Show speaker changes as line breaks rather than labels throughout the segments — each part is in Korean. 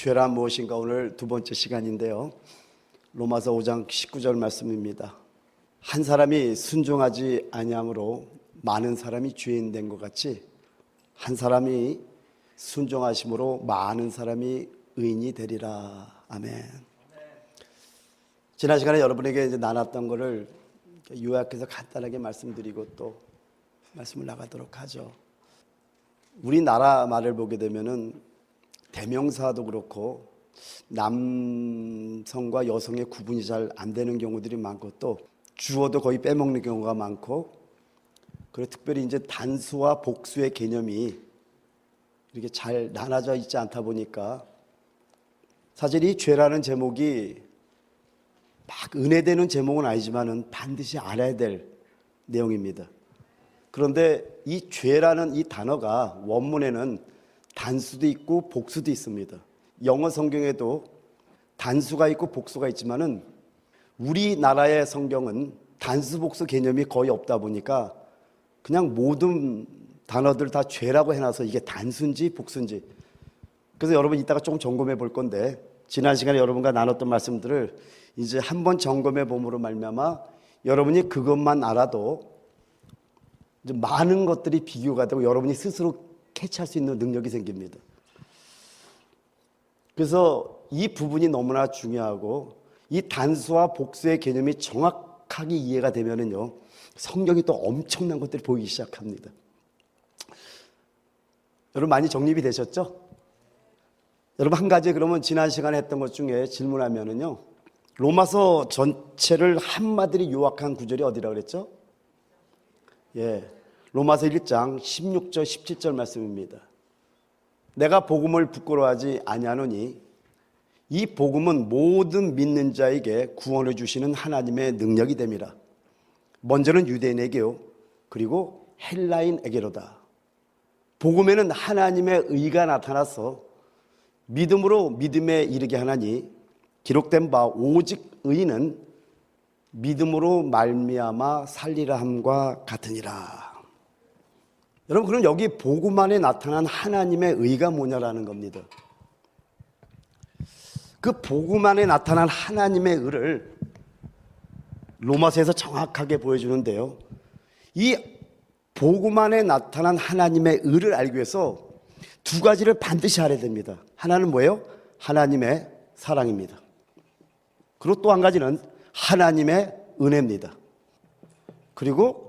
죄란 무엇인가 오늘 두 번째 시간인데요. 로마서 5장 19절 말씀입니다. 한 사람이 순종하지 아니함으로 많은 사람이 죄인 된 것 같이 한 사람이 순종하심으로 많은 사람이 의인이 되리라. 아멘. 지난 시간에 여러분에게 이제 나눴던 것을 요약해서 간단하게 말씀드리고 또 말씀을 나가도록 하죠. 우리나라 말을 보게 되면은 대명사도 그렇고 남성과 여성의 구분이 잘 안 되는 경우들이 많고 또 주어도 거의 빼먹는 경우가 많고 그리고 특별히 이제 단수와 복수의 개념이 이렇게 잘 나눠져 있지 않다 보니까 사실 이 죄라는 제목이 막 은혜되는 제목은 아니지만은 반드시 알아야 될 내용입니다. 그런데 이 죄라는 이 단어가 원문에는 단수도 있고 복수도 있습니다. 영어 성경에도 단수가 있고 복수가 있지만은 우리나라의 성경은 단수 복수 개념이 거의 없다 보니까 그냥 모든 단어들 다 죄라고 해놔서 이게 단수인지 복수인지. 그래서 여러분 이따가 조금 점검해 볼 건데 지난 시간에 여러분과 나눴던 말씀들을 이제 한번 점검해 봄으로 말미암아 여러분이 그것만 알아도 이제 많은 것들이 비교가 되고 여러분이 스스로 캐치할 수 있는 능력이 생깁니다. 그래서 이 부분이 너무나 중요하고 이 단수와 복수의 개념이 정확하게 이해가 되면은요 성경이 또 엄청난 것들이 보이기 시작합니다. 여러분 많이 정립이 되셨죠? 여러분 한 가지 그러면 지난 시간에 했던 것 중에 질문하면은요 로마서 전체를 한마디로 요약한 구절이 어디라고 그랬죠? 로마서 1장 16절 17절 말씀입니다. 내가 복음을 부끄러워하지 아니하노니 이 복음은 모든 믿는 자에게 구원을 주시는 하나님의 능력이 됨이라. 먼저는 유대인에게요 그리고 헬라인에게로다. 복음에는 하나님의 의가 나타나서 믿음으로 믿음에 이르게 하나니 기록된 바 오직 의인은 믿음으로 말미암아 살리라 함과 같으니라. 여러분 그럼 여기 복음 안에 나타난 하나님의 의가 뭐냐라는 겁니다. 그 복음 안에 나타난 하나님의 의를 로마서에서 정확하게 보여주는데요. 이 복음 안에 나타난 하나님의 의를 알기 위해서 두 가지를 반드시 알아야 됩니다. 하나는 뭐예요? 하나님의 사랑입니다. 그리고 또 한 가지는 하나님의 은혜입니다. 그리고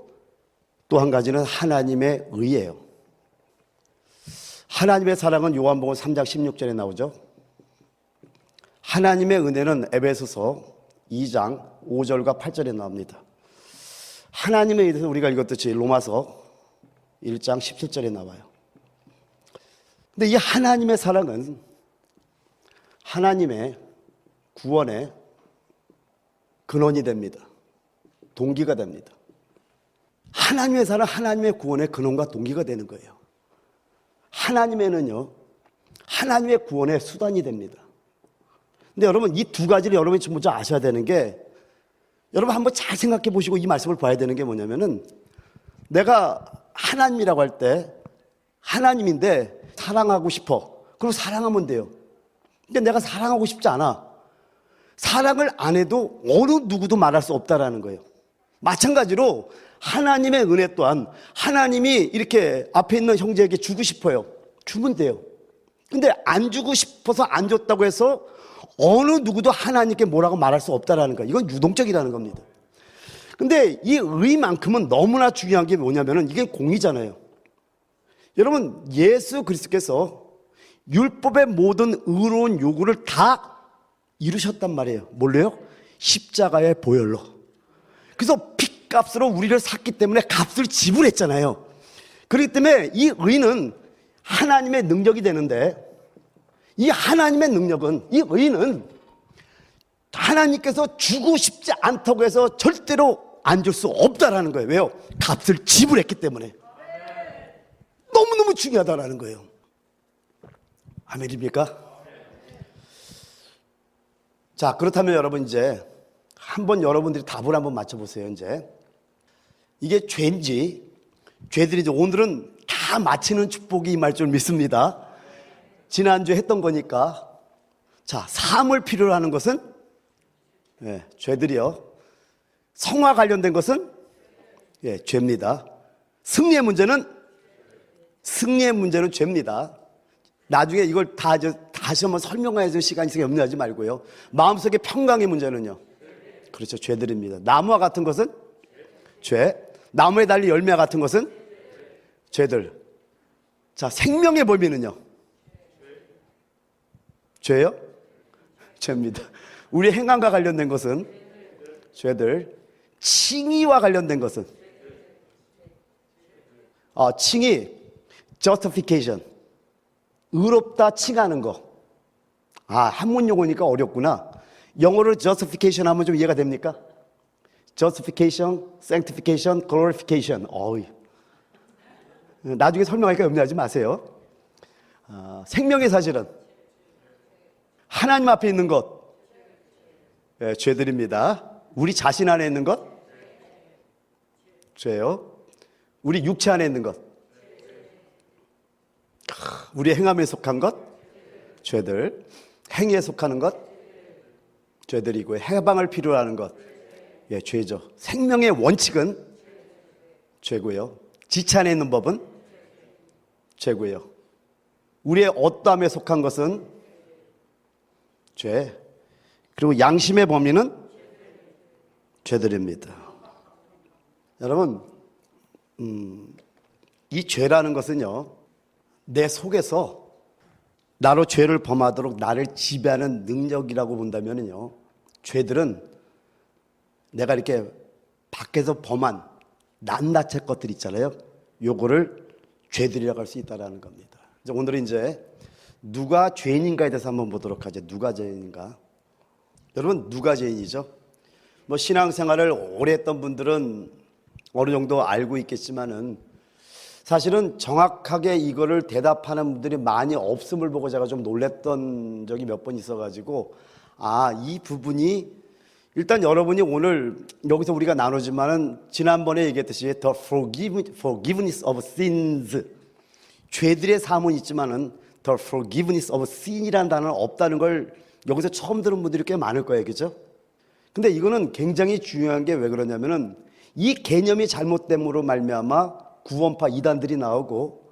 또 한 가지는 하나님의 의예요. 하나님의 사랑은 요한복음 3장 16절에 나오죠. 하나님의 은혜는 에베소서 2장 5절과 8절에 나옵니다. 하나님에 대해서 우리가 읽었듯이 로마서 1장 17절에 나와요. 근데 이 하나님의 사랑은 하나님의 구원의 근원이 됩니다. 동기가 됩니다. 하나님의 사랑, 하나님의 구원의 근원과 동기가 되는 거예요. 하나님에는요, 하나님의 구원의 수단이 됩니다. 근데 여러분, 이 두 가지를 여러분이 먼저 아셔야 되는 게, 여러분 한번 잘 생각해 보시고 이 말씀을 봐야 되는 게 뭐냐면은, 내가 하나님이라고 할 때, 하나님인데 사랑하고 싶어. 그럼 사랑하면 돼요. 근데 내가 사랑하고 싶지 않아. 사랑을 안 해도 어느 누구도 말할 수 없다라는 거예요. 마찬가지로 하나님의 은혜 또한 하나님이 이렇게 앞에 있는 형제에게 주고 싶어요. 주면 돼요. 근데 안 주고 싶어서 안 줬다고 해서 어느 누구도 하나님께 뭐라고 말할 수 없다라는 거예요. 이건 유동적이라는 겁니다. 근데 이 의만큼은 너무나 중요한 게 뭐냐면은 이게 공의잖아요. 여러분 예수 그리스도께서 율법의 모든 의로운 요구를 다 이루셨단 말이에요. 뭘로요? 십자가의 보혈로. 그래서 핏값으로 우리를 샀기 때문에 값을 지불했잖아요. 그렇기 때문에 이 의는 하나님의 능력이 되는데 이 하나님의 능력은, 이 의는 하나님께서 주고 싶지 않다고 해서 절대로 안 줄 수 없다라는 거예요. 왜요? 값을 지불했기 때문에. 너무너무 중요하다라는 거예요. 아멘입니까? 자, 그렇다면 여러분 이제 한번 여러분들이 답을 한번 맞춰보세요. 이제 이게 죄인지, 죄들이 이제 오늘은 다 마치는 축복이 임할 줄 믿습니다. 지난주에 했던 거니까 자, 사함을 필요로 하는 것은 죄들이요. 성화 관련된 것은 죄입니다. 승리의 문제는 죄입니다. 나중에 이걸 다시 한번 설명해야 될 시간이 있으니까 염려하지 말고요. 마음속의 평강의 문제는요. 그렇죠. 죄들입니다. 나무와 같은 것은 죄. 나무에 달린 열매와 같은 것은 죄들. 자, 생명의 범위는요. 죄요? 죄입니다. 우리 행함과 관련된 것은 죄들. 칭의와 관련된 것은 칭의, justification, 의롭다 칭하는 거. 한문 용어니까 어렵구나. 영어로 justification 하면 좀 이해가 됩니까? justification, sanctification, glorification. 나중에 설명하니까 염려하지 마세요. 생명의 사실은 하나님 앞에 있는 것, 죄들입니다. 우리 자신 안에 있는 것, 죄요. 우리 육체 안에 있는 것, 우리 행함에 속한 것, 죄들. 행위에 속하는 것, 죄들이고, 해방을 필요로 하는 것, 죄죠. 생명의 원칙은 죄고요. 지체 안에 있는 법은 죄고요. 우리의 어떠함에 속한 것은 죄. 그리고 양심의 범위는 죄들입니다. 여러분, 이 죄라는 것은요, 내 속에서 나로 죄를 범하도록 나를 지배하는 능력이라고 본다면요, 죄들은 내가 이렇게 밖에서 범한 낱낱의 것들 있잖아요. 요거를 죄들이라고 할 수 있다는 겁니다. 오늘은 이제 누가 죄인인가에 대해서 한번 보도록 하죠. 누가 죄인인가? 여러분, 누가 죄인이죠? 신앙생활을 오래 했던 분들은 어느 정도 알고 있겠지만은 사실은 정확하게 이거를 대답하는 분들이 많이 없음을 보고 제가 좀 놀랬던 적이 몇 번 있어가지고 이 부분이 일단 여러분이 오늘 여기서 우리가 나누지만은 지난번에 얘기했듯이 the forgiveness of sins, 죄들의 사함은 있지만은 the forgiveness of sin이라는 단어는 없다는 걸 여기서 처음 들은 분들이 꽤 많을 거예요, 그죠? 근데 이거는 굉장히 중요한 게 왜 그러냐면은 이 개념이 잘못됨으로 말미암아 구원파 이단들이 나오고,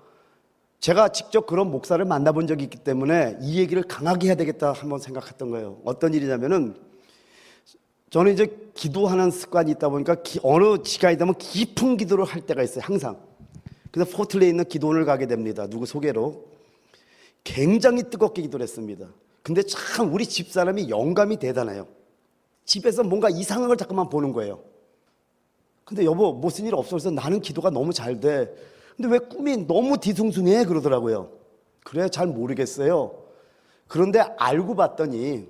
제가 직접 그런 목사를 만나본 적이 있기 때문에 이 얘기를 강하게 해야 되겠다 한번 생각했던 거예요. 어떤 일이냐면은 저는 이제 기도하는 습관이 있다 보니까 어느 시간이 되면 깊은 기도를 할 때가 있어요, 항상. 그래서 포틀레에 있는 기도원을 가게 됩니다. 누구 소개로. 굉장히 뜨겁게 기도를 했습니다. 근데 참 우리 집사람이 영감이 대단해요. 집에서 뭔가 이상한 걸 자꾸만 보는 거예요. 근데 여보, 무슨 일 없어? 그래서 나는 기도가 너무 잘 돼. 근데 왜 꿈이 너무 뒤숭숭해? 그러더라고요. 그래, 잘 모르겠어요. 그런데 알고 봤더니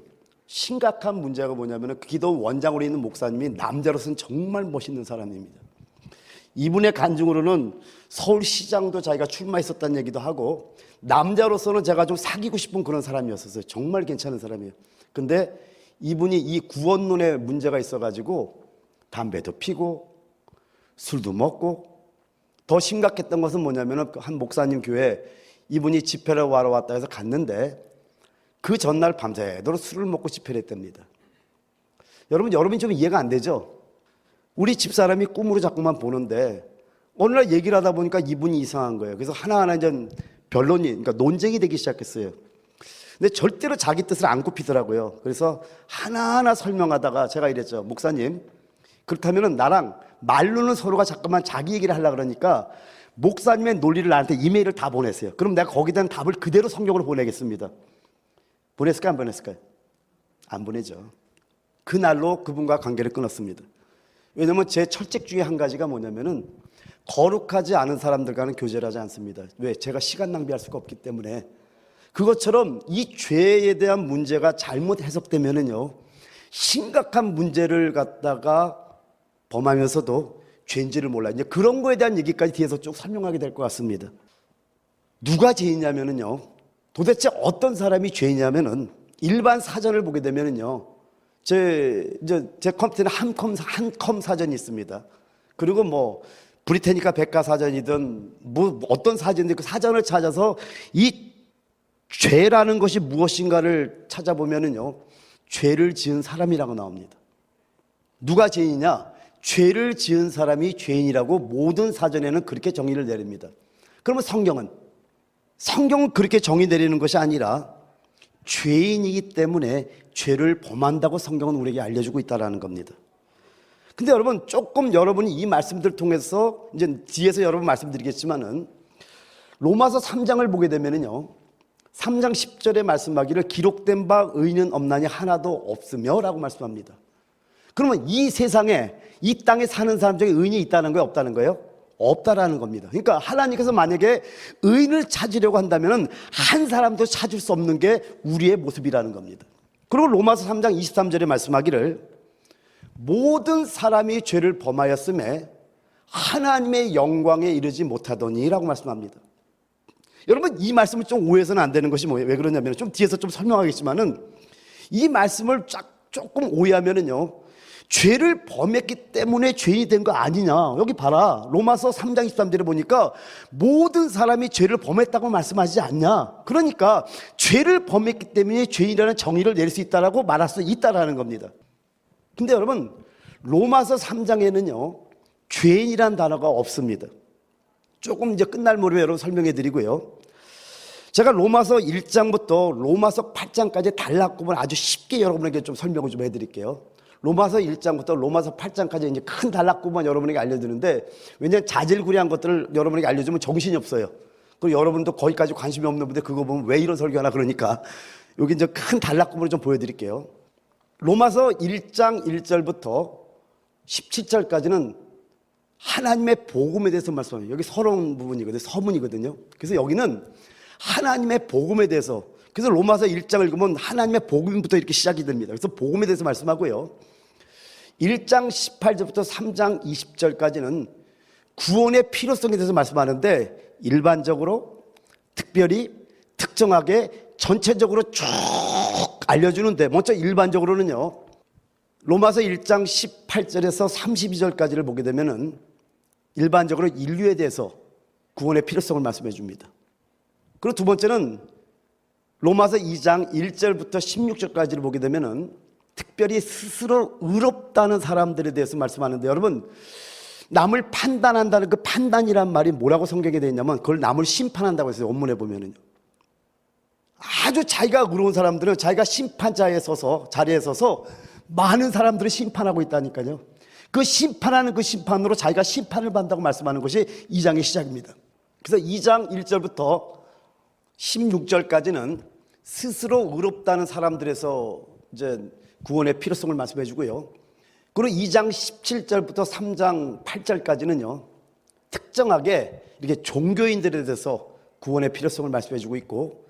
심각한 문제가 뭐냐면 그 기도 원장으로 있는 목사님이 남자로서는 정말 멋있는 사람입니다. 이분의 간증으로는 서울시장도 자기가 출마했었다는 얘기도 하고, 남자로서는 제가 좀 사귀고 싶은 그런 사람이었어요. 정말 괜찮은 사람이에요. 근데 이분이 이 구원론에 문제가 있어가지고 담배도 피고 술도 먹고, 더 심각했던 것은 뭐냐면 한 목사님 교회 이분이 집회를 하러 왔다 해서 갔는데 그 전날 밤새도록 술을 먹고 집회를 했답니다. 여러분이 좀 이해가 안 되죠? 우리 집사람이 꿈으로 자꾸만 보는데 어느 날 얘기를 하다 보니까 이분이 이상한 거예요. 그래서 하나하나 이제 변론이, 그러니까 논쟁이 되기 시작했어요. 근데 절대로 자기 뜻을 안 굽히더라고요. 그래서 하나하나 설명하다가 제가 이랬죠. 목사님, 그렇다면 나랑 말로는 서로가 자꾸만 자기 얘기를 하려고 그러니까 목사님의 논리를 나한테 이메일을 다 보냈어요. 그럼 내가 거기에 대한 답을 그대로 성경으로 보내겠습니다. 보냈을까요? 안 보냈을까요? 안 보내죠. 그날로 그분과 관계를 끊었습니다. 왜냐하면 제 철칙 중에 한 가지가 뭐냐면은 거룩하지 않은 사람들과는 교제를 하지 않습니다. 왜? 제가 시간 낭비할 수가 없기 때문에. 그것처럼 이 죄에 대한 문제가 잘못 해석되면은요, 심각한 문제를 갖다가 범하면서도 죄인지를 몰라. 이제 그런 거에 대한 얘기까지 뒤에서 쭉 설명하게 될 것 같습니다. 누가 죄인이냐면은요, 도대체 어떤 사람이 죄인이냐면은 일반 사전을 보게 되면은요, 제 컴퓨터에는 한컴 사전이 있습니다. 그리고 뭐 브리테니카 백과사전이든 뭐 어떤 사전인데 그 사전을 찾아서 이 죄라는 것이 무엇인가를 찾아보면은요, 죄를 지은 사람이라고 나옵니다. 누가 죄인이냐? 죄를 지은 사람이 죄인이라고 모든 사전에는 그렇게 정의를 내립니다. 그러면 성경은 그렇게 정의 내리는 것이 아니라 죄인이기 때문에 죄를 범한다고 성경은 우리에게 알려주고 있다는 겁니다. 근데 여러분, 조금 여러분이 이 말씀들을 통해서 이제 뒤에서 여러분 말씀드리겠지만은 로마서 3장을 보게 되면은요, 3장 10절에 말씀하기를 기록된 바 의인은 없나니 하나도 없으며 라고 말씀합니다. 그러면 이 세상에, 이 땅에 사는 사람 중에 의인이 있다는 거예요, 없다는 거예요? 없다라는 겁니다. 그러니까 하나님께서 만약에 의인을 찾으려고 한다면 한 사람도 찾을 수 없는 게 우리의 모습이라는 겁니다. 그리고 로마서 3장 23절에 말씀하기를 모든 사람이 죄를 범하였음에 하나님의 영광에 이르지 못하더니 라고 말씀합니다. 여러분, 이 말씀을 좀 오해해서는 안 되는 것이 뭐예요? 왜 그러냐면 좀 뒤에서 좀 설명하겠지만은 이 말씀을 조금 오해하면은요, 죄를 범했기 때문에 죄인이 된 거 아니냐. 여기 봐라, 로마서 3장 23절에 보니까 모든 사람이 죄를 범했다고 말씀하지 않냐. 그러니까 죄를 범했기 때문에 죄인이라는 정의를 내릴 수 있다라고 말할 수 있다라는 겁니다. 근데 여러분, 로마서 3장에는요 죄인이란 단어가 없습니다. 조금 이제 끝날 무렵에 여러분 설명해 드리고요, 제가 로마서 1장부터 로마서 8장까지 단락구분 아주 쉽게 여러분에게 좀 설명을 좀 해드릴게요. 로마서 1장부터 로마서 8장까지 이제 큰 단락구만 여러분에게 알려드리는데, 왜냐하면 자질구레한 것들을 여러분에게 알려주면 정신이 없어요. 그리고 여러분도 거기까지 관심이 없는 분들 그거 보면 왜 이런 설교하나 그러니까 여기 이제 큰 단락구문을 좀 보여드릴게요. 로마서 1장 1절부터 17절까지는 하나님의 복음에 대해서 말씀합니다. 여기 서론 부분이거든요. 서문이거든요. 그래서 여기는 하나님의 복음에 대해서, 그래서 로마서 1장을 읽으면 하나님의 복음부터 이렇게 시작이 됩니다. 그래서 복음에 대해서 말씀하고요, 1장 18절부터 3장 20절까지는 구원의 필요성에 대해서 말씀하는데, 일반적으로, 특별히, 특정하게, 전체적으로 쭉 알려주는데, 먼저 일반적으로는요, 로마서 1장 18절에서 32절까지를 보게 되면은 일반적으로 인류에 대해서 구원의 필요성을 말씀해 줍니다. 그리고 두 번째는 로마서 2장 1절부터 16절까지를 보게 되면은 특별히 스스로 의롭다는 사람들에 대해서 말씀하는데, 여러분, 남을 판단한다는 그 판단이란 말이 뭐라고 성경에 되어 있냐면 그걸 남을 심판한다고 했어요. 원문에 보면은요, 아주 자기가 의로운 사람들은 자기가 심판자에 서서, 자리에 서서 많은 사람들을 심판하고 있다니까요. 그 심판하는 그 심판으로 자기가 심판을 받는다고 말씀하는 것이 2장의 시작입니다. 그래서 2장 1절부터 16절까지는 스스로 의롭다는 사람들에서 이제 구원의 필요성을 말씀해 주고요, 그리고 2장 17절부터 3장 8절까지는요 특정하게 이렇게 종교인들에 대해서 구원의 필요성을 말씀해 주고 있고,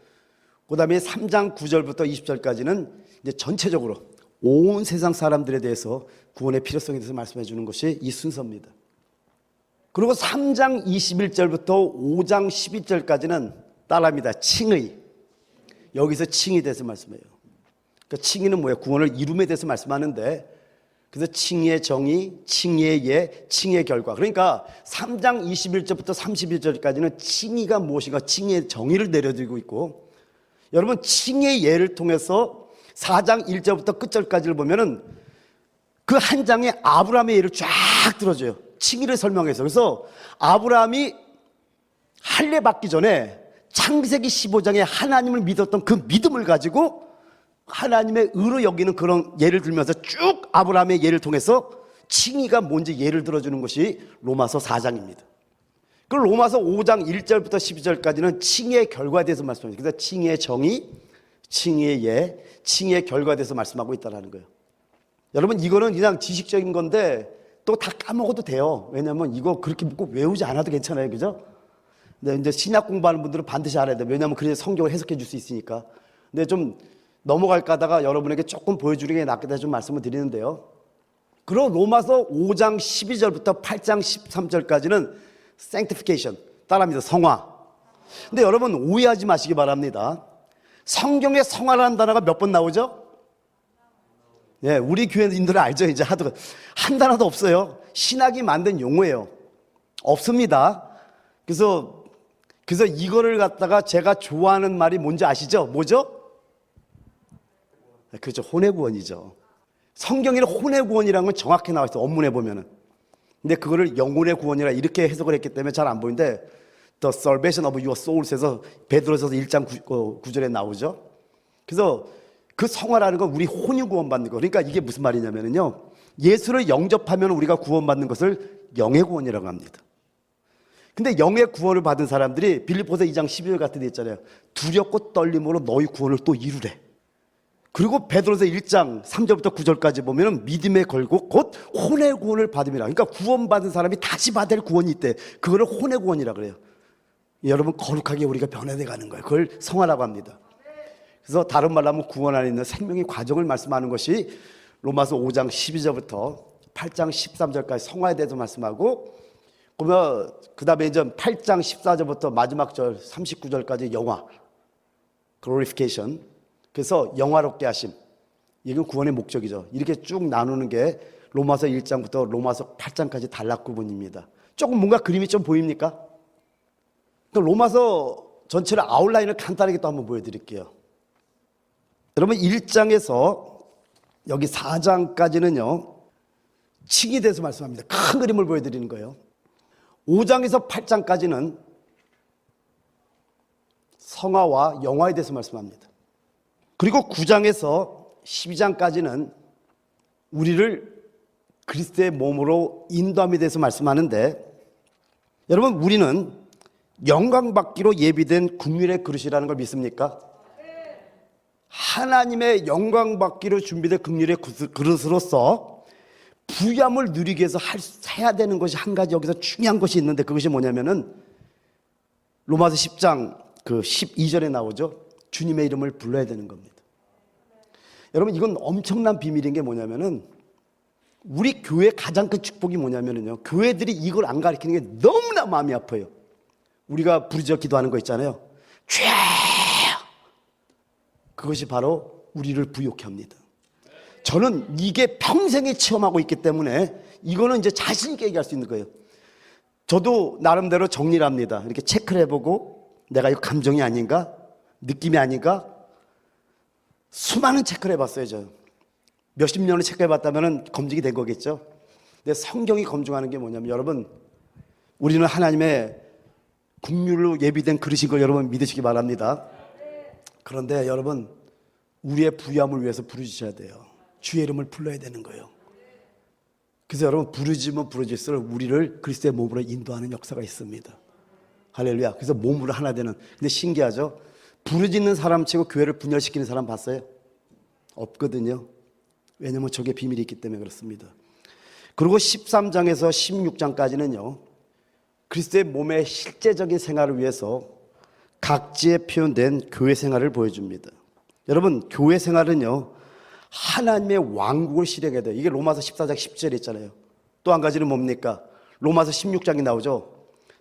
그 다음에 3장 9절부터 20절까지는 이제 전체적으로 온 세상 사람들에 대해서 구원의 필요성에 대해서 말씀해 주는 것이 이 순서입니다. 그리고 3장 21절부터 5장 12절까지는 따라합니다. 칭의. 여기서 칭의에 대해서 말씀해요. 그러니까 칭의는 뭐예요? 구원을 이룸에 대해서 말씀하는데, 그래서 칭의의 정의, 칭의의 예, 칭의의 결과. 그러니까 3장 21절부터 31절까지는 칭의가 무엇인가, 칭의의 정의를 내려드리고 있고, 여러분, 칭의의 예를 통해서 4장 1절부터 끝절까지를 보면은 그 한 장에 아브라함의 예를 쫙 들어줘요. 칭의를 설명해서. 그래서 아브라함이 할례 받기 전에 창세기 15장에 하나님을 믿었던 그 믿음을 가지고 하나님의 의로 여기는 그런 예를 들면서 쭉 아브라함의 예를 통해서 칭의가 뭔지 예를 들어주는 것이 로마서 4장입니다. 그리고 로마서 5장 1절부터 12절까지는 칭의의 결과에 대해서 말씀합니다. 그래서 칭의의 정의, 칭의의 예, 칭의의 결과에 대해서 말씀하고 있다는 거예요. 여러분, 이거는 그냥 지식적인 건데 또 다 까먹어도 돼요. 왜냐하면 이거 그렇게 꼭 외우지 않아도 괜찮아요. 그죠? 근데 이제 신약 공부하는 분들은 반드시 알아야 돼요. 왜냐하면 그래야 성경을 해석해 줄 수 있으니까. 근데 좀 넘어갈까 하다가 여러분에게 조금 보여주는 게 낫겠다 좀 말씀을 드리는데요, 그리고 로마서 5장 12절부터 8장 13절까지는 sanctification, 따라합니다. 성화. 근데 여러분 오해하지 마시기 바랍니다. 성경에 성화라는 단어가 몇 번 나오죠? 예, 우리 교회인들은 알죠. 이제 하도 한 단어도 없어요. 신학이 만든 용어예요. 없습니다. 그래서 그래서 이거를 갖다가 제가 좋아하는 말이 뭔지 아시죠? 뭐죠? 그렇죠. 혼의 구원이죠. 성경에는 혼의 구원이라는 건 정확히 나와 있어요. 원문에 보면은. 근데 그거를 영혼의 구원이라 이렇게 해석을 했기 때문에 잘 안 보이는데 The salvation of your souls에서 베드로서 1장 9절에 나오죠. 그래서 그 성화라는 건 우리 혼이 구원받는 거. 그러니까 이게 무슨 말이냐면요. 예수를 영접하면 우리가 구원받는 것을 영의 구원이라고 합니다. 근데 영의 구원을 받은 사람들이 빌립보서 2장 12절 같은 데 있잖아요. 두렵고 떨림으로 너희 구원을 또 이루래. 그리고 베드로서 1장 3절부터 9절까지 보면은 믿음에 걸고 곧 혼의 구원을 받음이라. 그러니까 구원받은 사람이 다시 받을 구원이 있대. 그거를 혼의 구원이라 그래요. 여러분, 거룩하게 우리가 변화돼 가는 거예요. 그걸 성화라고 합니다. 그래서 다른 말로 하면 구원 안에 있는 생명의 과정을 말씀하는 것이 로마서 5장 12절부터 8장 13절까지 성화에 대해서 말씀하고, 그러면 그 다음에 이제 8장 14절부터 마지막 절 39절까지 영화, glorification. 그래서 영화롭게 하심. 이게 구원의 목적이죠. 이렇게 쭉 나누는 게 로마서 1장부터 로마서 8장까지 단락 구분입니다. 조금 뭔가 그림이 좀 보입니까? 로마서 전체를 아웃라인을 간단하게 또 한번 보여드릴게요. 여러분, 1장에서 여기 4장까지는요 칭에 대해서 말씀합니다. 큰 그림을 보여드리는 거예요. 5장에서 8장까지는 성화와 영화에 대해서 말씀합니다. 그리고 9장에서 12장까지는 우리를 그리스도의 몸으로 인도함에 대해서 말씀하는데, 여러분, 우리는 영광받기로 예비된 국민의 그릇이라는 걸 믿습니까? 하나님의 영광받기로 준비된 국민의 그릇으로서 부유함을 누리기 위해서 해야 되는 것이 한 가지 여기서 중요한 것이 있는데, 그것이 뭐냐면은 로마서 10장 그 12절에 나오죠. 주님의 이름을 불러야 되는 겁니다. 여러분, 이건 엄청난 비밀인 게 뭐냐면은 우리 교회 가장 큰 축복이 뭐냐면은요, 교회들이 이걸 안 가르치는 게 너무나 마음이 아파요. 우리가 부르짖어 기도하는 거 있잖아요. 주여! 그것이 바로 우리를 부욕해 합니다. 저는 이게 평생에 체험하고 있기 때문에 이거는 이제 자신 있게 얘기할 수 있는 거예요. 저도 나름대로 정리를 합니다. 이렇게 체크를 해보고 내가 이거 감정이 아닌가? 느낌이 아닌가? 수많은 체크를 해봤어요. 저 몇십 년을 체크해봤다면 검증이 된 거겠죠. 근데 성경이 검증하는 게 뭐냐면, 여러분, 우리는 하나님의 국률로 예비된 그릇인 걸 여러분 믿으시기 바랍니다. 그런데 여러분, 우리의 부유함을 위해서 부르짖어야 돼요. 주의 이름을 불러야 되는 거예요. 그래서 여러분, 부르짖으면 부르짖을수록 우리를 그리스도의 몸으로 인도하는 역사가 있습니다. 할렐루야. 그래서 몸으로 하나 되는. 근데 신기하죠? 부르짖는 사람 치고 교회를 분열시키는 사람 봤어요? 없거든요. 왜냐하면 저게 비밀이 있기 때문에 그렇습니다. 그리고 13장에서 16장까지는요 그리스도의 몸의 실제적인 생활을 위해서 각지에 표현된 교회 생활을 보여줍니다. 여러분, 교회 생활은요 하나님의 왕국을 실행해야 돼요. 이게 로마서 14장 10절에 있잖아요. 또 한 가지는 뭡니까? 로마서 16장이 나오죠.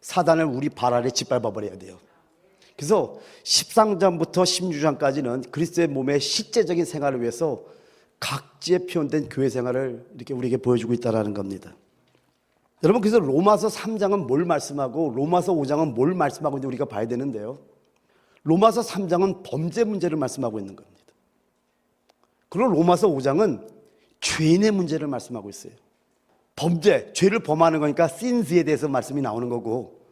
사단을 우리 발 아래 짓밟아 버려야 돼요. 그래서 13장부터 16장까지는 그리스도의 몸의 실제적인 생활을 위해서 각지에 표현된 교회 생활을 이렇게 우리에게 보여주고 있다는 겁니다. 여러분, 그래서 로마서 3장은 뭘 말씀하고 로마서 5장은 뭘 말씀하고 있는지 우리가 봐야 되는데요, 로마서 3장은 범죄 문제를 말씀하고 있는 겁니다. 그리고 로마서 5장은 죄인의 문제를 말씀하고 있어요. 범죄, 죄를 범하는 거니까 sins에 대해서 말씀이 나오는 거고,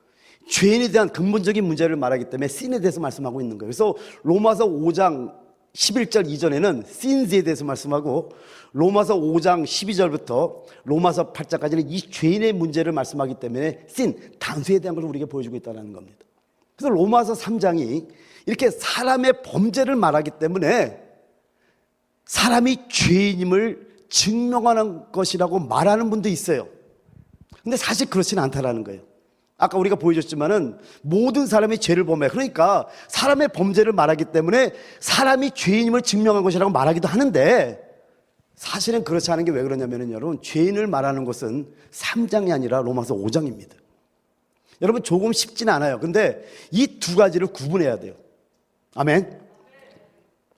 죄인에 대한 근본적인 문제를 말하기 때문에 sin에 대해서 말씀하고 있는 거예요. 그래서 로마서 5장 11절 이전에는 sins에 대해서 말씀하고, 로마서 5장 12절부터 로마서 8장까지는 이 죄인의 문제를 말씀하기 때문에 sin, 단수에 대한 것을 우리에게 보여주고 있다는 겁니다. 그래서 로마서 3장이 이렇게 사람의 범죄를 말하기 때문에 사람이 죄인임을 증명하는 것이라고 말하는 분도 있어요. 근데 사실 그렇지는 않다라는 거예요. 아까 우리가 보여줬지만은 모든 사람이 죄를 범해. 그러니까 사람의 범죄를 말하기 때문에 사람이 죄인임을 증명한 것이라고 말하기도 하는데, 사실은 그렇지 않은 게 왜 그러냐면은 여러분, 죄인을 말하는 것은 3장이 아니라 로마서 5장입니다. 여러분, 조금 쉽지는 않아요. 근데 이 두 가지를 구분해야 돼요. 아멘.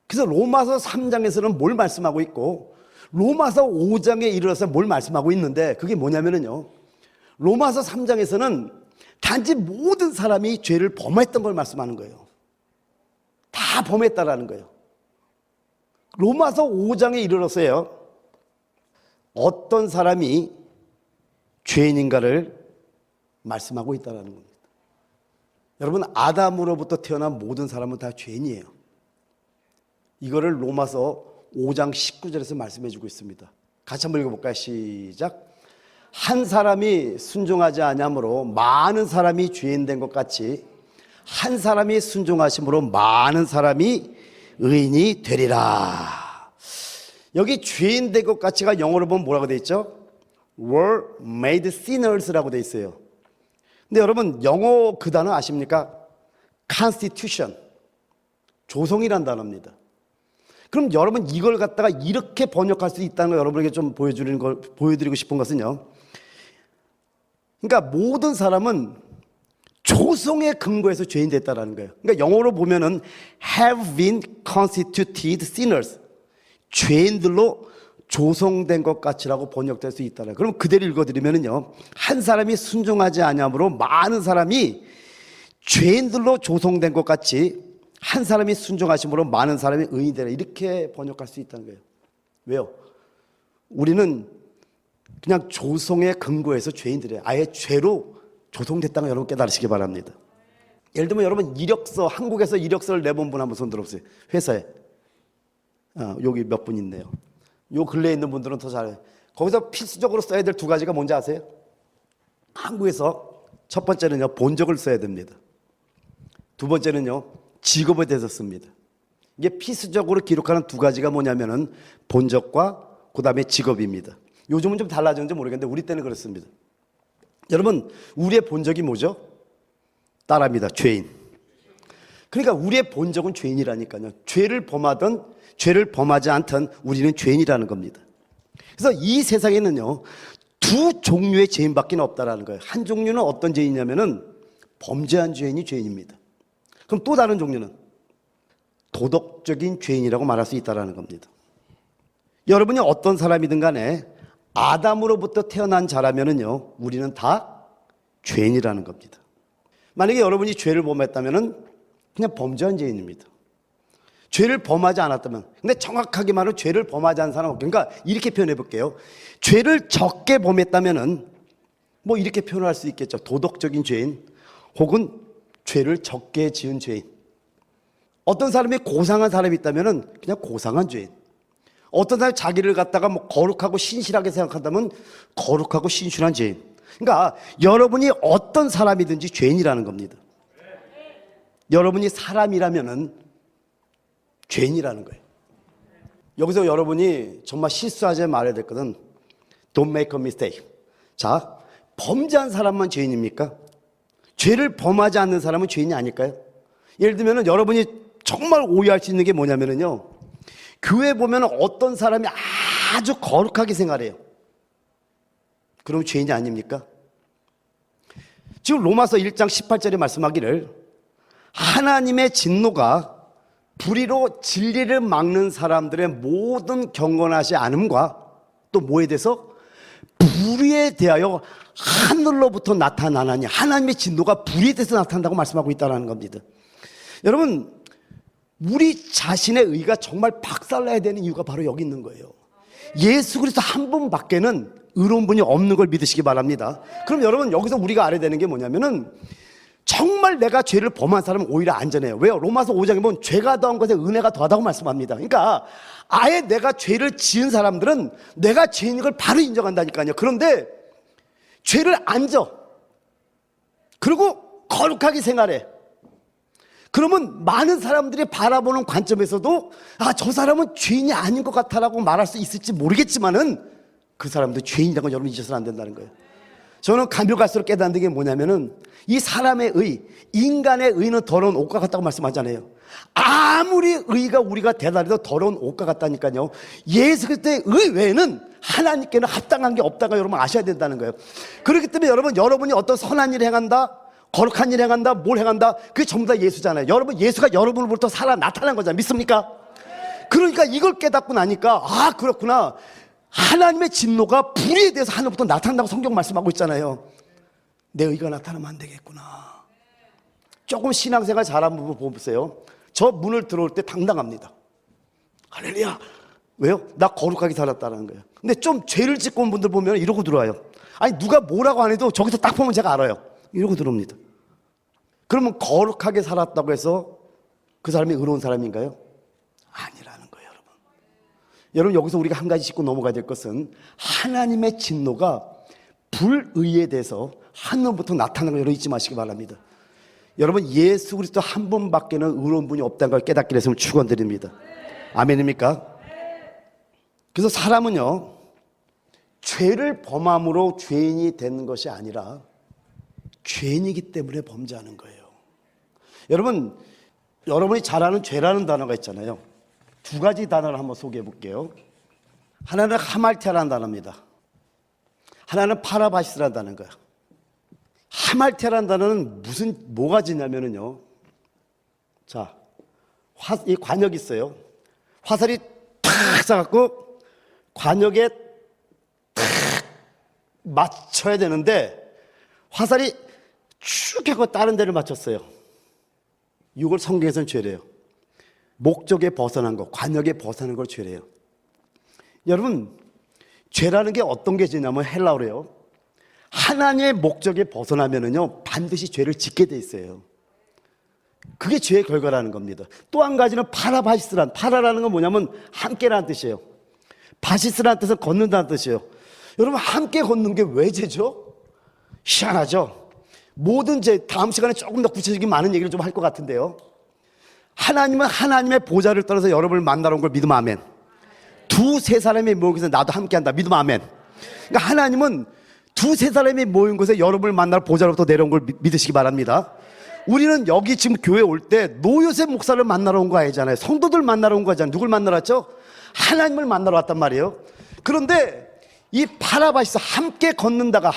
그래서 로마서 3장에서는 뭘 말씀하고 있고 로마서 5장에 이르러서 뭘 말씀하고 있는데, 그게 뭐냐면은요, 로마서 3장에서는 단지 모든 사람이 죄를 범했던 걸 말씀하는 거예요. 다 범했다라는 거예요. 로마서 5장에 이르렀어요. 어떤 사람이 죄인인가를 말씀하고 있다는 겁니다. 여러분, 아담으로부터 태어난 모든 사람은 다 죄인이에요. 이거를 로마서 5장 19절에서 말씀해 주고 있습니다. 같이 한번 읽어볼까요? 시작. 한 사람이 순종하지 아니함으로 많은 사람이 죄인 된 것 같이 한 사람이 순종하심으로 많은 사람이 의인이 되리라. 여기 죄인 된 것 같이가 영어로 보면 뭐라고 돼 있죠? were made sinners라고 돼 있어요. 근데 여러분, 영어 그 단어 아십니까? constitution, 조성이란 단어입니다. 그럼 여러분, 이걸 갖다가 이렇게 번역할 수 있다는 걸 여러분에게 좀 보여드리고 싶은 것은요, 그러니까 모든 사람은 조성의 근거에서 죄인 됐다라는 거예요. 그러니까 영어로 보면은 have been constituted sinners, 죄인들로 조성된 것 같이라고 번역될 수 있다는. 그럼 그대로 읽어드리면은요, 한 사람이 순종하지 아니함으로 많은 사람이 죄인들로 조성된 것 같이 한 사람이 순종하심으로 많은 사람이 의인이 되라, 이렇게 번역할 수 있다는 거예요. 왜요? 우리는 그냥 조성의 근거에서 죄인들이에요. 아예 죄로 조성됐다는 걸 여러분 깨달으시기 바랍니다. 예를 들면 여러분, 이력서, 한국에서 이력서를 내본 분 한번 손 들어보세요. 회사에 여기 몇 분 있네요. 요 근래에 있는 분들은 더 잘해요. 거기서 필수적으로 써야 될 두 가지가 뭔지 아세요? 한국에서 첫 번째는요, 본적을 써야 됩니다. 두 번째는요, 직업에 대해서 씁니다. 이게 필수적으로 기록하는 두 가지가 뭐냐면은 본적과 그 다음에 직업입니다. 요즘은 좀 달라졌는지 모르겠는데 우리 때는 그렇습니다. 여러분, 우리의 본적이 뭐죠? 따라합니다. 죄인. 그러니까 우리의 본적은 죄인이라니까요. 죄를 범하든 죄를 범하지 않든 우리는 죄인이라는 겁니다. 그래서 이 세상에는요, 두 종류의 죄인밖에 없다라는 거예요. 한 종류는 어떤 죄인이냐면은 범죄한 죄인이 죄인입니다. 그럼 또 다른 종류는 도덕적인 죄인이라고 말할 수 있다라는 겁니다. 여러분이 어떤 사람이든 간에 아담으로부터 태어난 자라면은요, 우리는 다 죄인이라는 겁니다. 만약에 여러분이 죄를 범했다면은 그냥 범죄한 죄인입니다. 죄를 범하지 않았다면, 근데 정확하게 말하면 죄를 범하지 않은 사람은 없고, 그러니까 이렇게 표현해 볼게요. 죄를 적게 범했다면은 뭐 이렇게 표현할 수 있겠죠. 도덕적인 죄인, 혹은 죄를 적게 지은 죄인. 어떤 사람이 고상한 사람이 있다면은 그냥 고상한 죄인. 어떤 사람이 자기를 갖다가 뭐 거룩하고 신실하게 생각한다면 거룩하고 신실한 죄인. 그러니까 여러분이 어떤 사람이든지 죄인이라는 겁니다. 여러분이 사람이라면은 죄인이라는 거예요. 여기서 여러분이 정말 실수하지 말아야 될 것은 Don't make a mistake. 자, 범죄한 사람만 죄인입니까? 죄를 범하지 않는 사람은 죄인이 아닐까요? 예를 들면 여러분이 정말 오해할 수 있는 게 뭐냐면요, 교회 보면 어떤 사람이 아주 거룩하게 생활해요. 그럼 죄인이 아닙니까? 지금 로마서 1장 18절에 말씀하기를 하나님의 진노가 불의로 진리를 막는 사람들의 모든 경건하지 않음과 또 뭐에 대해서 불의에 대하여 하늘로부터 나타나나니, 하나님의 진노가 불의에 대해서 나타난다고 말씀하고 있다는 겁니다. 여러분, 우리 자신의 의가 정말 박살나야 되는 이유가 바로 여기 있는 거예요. 예수 그리스도 한 분밖에는 의로운 분이 없는 걸 믿으시기 바랍니다. 그럼 여러분, 여기서 우리가 알아야 되는 게 뭐냐면은 정말 내가 죄를 범한 사람은 오히려 안전해요. 왜요? 로마서 5장에 보면 죄가 더한 것에 은혜가 더하다고 말씀합니다. 그러니까 아예 내가 죄를 지은 사람들은 내가 죄인인 걸 바로 인정한다니까요. 그런데 죄를 안 져. 그리고 거룩하게 생활해. 그러면 많은 사람들이 바라보는 관점에서도 저 사람은 죄인이 아닌 것 같아라고 말할 수 있을지 모르겠지만은 그 사람도 죄인이라는 건 여러분 잊어서는 안 된다는 거예요. 저는 가면 갈수록 깨닫는 게 뭐냐면은 이 사람의 의, 인간의 의는 더러운 옷과 같다고 말씀하잖아요. 아무리 의가 우리가 대단해도 더러운 옷과 같다니까요. 예수 그리스도의 의 외에는 하나님께는 합당한 게 없다가 여러분 아셔야 된다는 거예요. 그렇기 때문에 여러분이 어떤 선한 일을 행한다, 거룩한 일을 행한다, 뭘 행한다, 그게 전부 다 예수잖아요. 여러분, 예수가 여러분으로부터 살아 나타난 거잖아요. 믿습니까? 그러니까 이걸 깨닫고 나니까 그렇구나, 하나님의 진노가 불의에 대해서 하늘부터 나타난다고 성경 말씀하고 있잖아요. 내 의가 나타나면 안 되겠구나. 조금 신앙생활 잘한 부분 보세요. 저 문을 들어올 때 당당합니다. 할렐루야. 왜요? 나 거룩하게 살았다는 거예요. 근데 좀 죄를 짓고 온 분들 보면 이러고 들어와요. 아니 누가 뭐라고 안 해도 저기서 딱 보면 제가 알아요. 이러고 들어옵니다. 그러면 거룩하게 살았다고 해서 그 사람이 의로운 사람인가요? 아니라는 거예요, 여러분. 여러분, 여기서 우리가 한 가지 짚고 넘어가야 될 것은 하나님의 진노가 불의에 대해서 하늘부터 나타나는 걸 여러분 잊지 마시기 바랍니다. 여러분, 예수 그리스도 한 분밖에는 의로운 분이 없다는 걸 깨닫게 됐으면 축원드립니다. 아멘입니까? 그래서 사람은요, 죄를 범함으로 죄인이 되는 것이 아니라 죄인이기 때문에 범죄하는 거예요. 여러분, 여러분이 잘 아는 죄라는 단어가 있잖아요. 두 가지 단어를 한번 소개해 볼게요. 하나는 하말테라는 단어입니다. 하나는 파라바시스라는 단어인 거예요. 하말테라는 단어는 뭐가 지냐면요. 자, 이 관역이 있어요. 화살이 탁 쏴갖고 관역에 탁 맞춰야 되는데 화살이 쭉 하고 다른 데를 맞췄어요. 이걸 성경에서는 죄래요. 목적에 벗어난 거, 관역에 벗어난 걸 죄래요. 여러분, 죄라는 게 어떤 게 죄냐면 헬라어래요. 하나님의 목적에 벗어나면은요 반드시 죄를 짓게 돼 있어요. 그게 죄의 결과라는 겁니다. 또 한 가지는 파라라는 건 뭐냐면 함께라는 뜻이에요. 바시스라는 뜻은 걷는다는 뜻이에요. 여러분, 함께 걷는 게 왜 죄죠? 희한하죠? 모든 죄, 다음 시간에 조금 더 구체적인 많은 얘기를 좀 할 것 같은데요. 하나님은 하나님의 보좌를 떠나서 여러분을 만나러 온 걸 믿으면 아멘. 두세 사람이 모인 곳에 나도 함께 한다. 믿으면 아멘. 그러니까 하나님은 두세 사람이 모인 곳에 여러분을 만나러 보좌로부터 내려온 걸 믿으시기 바랍니다. 우리는 여기 지금 교회 올 때 노요셉 목사를 만나러 온 거 아니잖아요. 성도들 만나러 온 거잖아요. 누굴 만나러 왔죠? 하나님을 만나러 왔단 말이에요. 그런데 이 파라바시스 함께 걷는다가